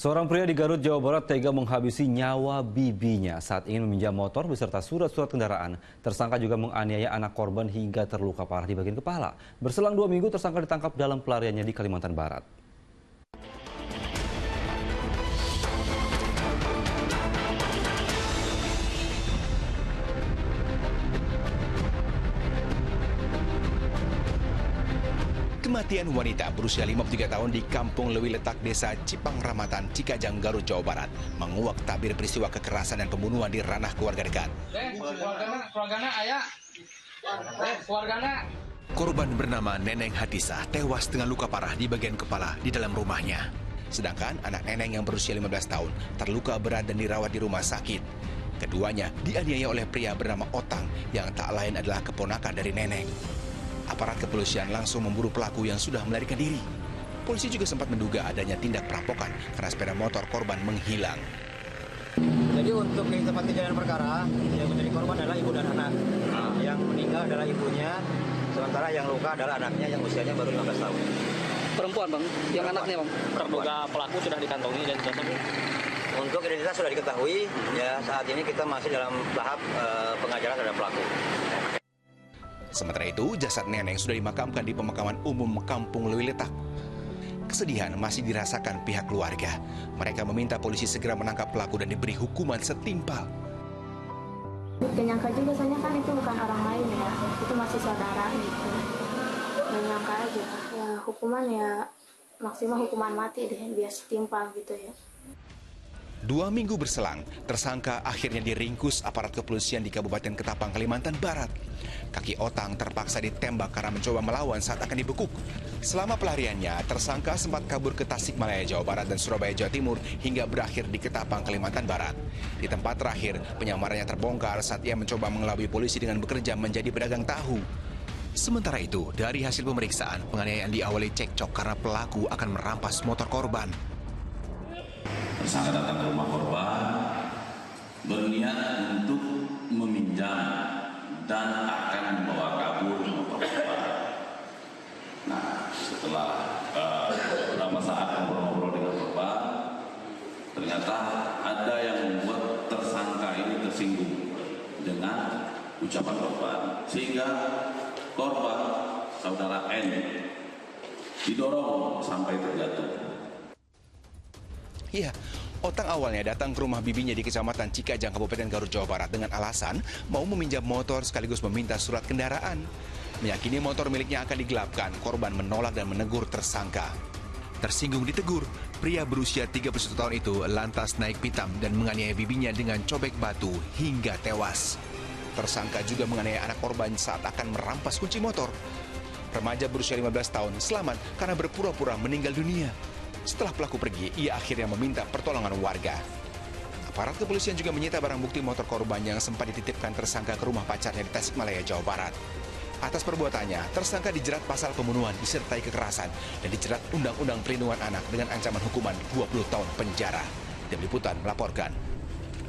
Seorang pria di Garut, Jawa Barat tega menghabisi nyawa bibinya saat ingin meminjam motor beserta surat-surat kendaraan. Tersangka juga menganiaya anak korban hingga terluka parah di bagian kepala. Berselang 2 minggu, tersangka ditangkap dalam pelariannya di Kalimantan Barat. Kematian wanita berusia 53 tahun di Kampung Lewi Letak, Desa Cipang Ramatan, Cikajang, Garut, Jawa Barat menguak tabir peristiwa kekerasan dan pembunuhan di ranah keluarga dekat. Korban bernama Neneng Hatisah tewas dengan luka parah di bagian kepala di dalam rumahnya. Sedangkan anak Neneng yang berusia 15 tahun terluka berat dan dirawat di rumah sakit. Keduanya dianiaya oleh pria bernama Otang yang tak lain adalah keponakan dari Neneng. Aparat kepolisian langsung memburu pelaku yang sudah melarikan diri. Polisi juga sempat menduga adanya tindak perampokan karena sepeda motor korban menghilang. Jadi untuk di tempat kejadian perkara, yang menjadi korban adalah ibu dan anak. Yang meninggal adalah ibunya, sementara yang luka adalah anaknya yang usianya baru 15 tahun. Perempuan, Bang? Yang anaknya, Bang? Terduga pelaku sudah dikantongi dan sudah. Untuk identitas sudah diketahui, ya saat ini kita masih dalam tahap pengajaran terhadap pelaku. Sementara itu, jasad Neneng sudah dimakamkan di pemakaman umum Kampung Lewi Letak. Kesedihan masih dirasakan pihak keluarga. Mereka meminta polisi segera menangkap pelaku dan diberi hukuman setimpal. Gak nyangka juga, soalnya kan itu bukan orang lain ya, itu masih saudara gitu. Gak nyangka aja, ya hukuman ya maksimal hukuman mati deh, biar setimpal gitu ya. 2 minggu berselang, tersangka akhirnya diringkus aparat kepolisian di Kabupaten Ketapang, Kalimantan Barat. Kaki Otang terpaksa ditembak karena mencoba melawan saat akan dibekuk. Selama pelariannya, tersangka sempat kabur ke Tasikmalaya, Jawa Barat dan Surabaya, Jawa Timur hingga berakhir di Ketapang, Kalimantan Barat. Di tempat terakhir, penyamarannya terbongkar saat ia mencoba mengelabui polisi dengan bekerja menjadi pedagang tahu. Sementara itu, dari hasil pemeriksaan, penganiayaan diawali cekcok karena pelaku akan merampas motor korban. Tersangka datang ke rumah korban berniat untuk meminjam dan akan membawa kabur motor korban. Nah, setelah beberapa saat ngobrol-ngobrol dengan korban, ternyata ada yang membuat tersangka ini tersinggung dengan ucapan korban, sehingga korban saudara N didorong sampai terjatuh. Ya, Otang awalnya datang ke rumah bibinya di Kecamatan Cikajang, Kabupaten Garut, Jawa Barat dengan alasan mau meminjam motor sekaligus meminta surat kendaraan. Meyakini motor miliknya akan digelapkan, korban menolak dan menegur tersangka. Tersinggung ditegur, pria berusia 31 tahun itu lantas naik pitam dan menganiaya bibinya dengan cobek batu hingga tewas. Tersangka juga menganiaya anak korban saat akan merampas kunci motor. Remaja berusia 15 tahun selamat karena berpura-pura meninggal dunia. Setelah pelaku pergi, ia akhirnya meminta pertolongan warga. Aparat kepolisian juga menyita barang bukti motor korban yang sempat dititipkan tersangka ke rumah pacarnya di Tasikmalaya, Jawa Barat. Atas perbuatannya, tersangka dijerat pasal pembunuhan disertai kekerasan dan dijerat Undang-Undang Perlindungan Anak dengan ancaman hukuman 20 tahun penjara. Tim Liputan melaporkan.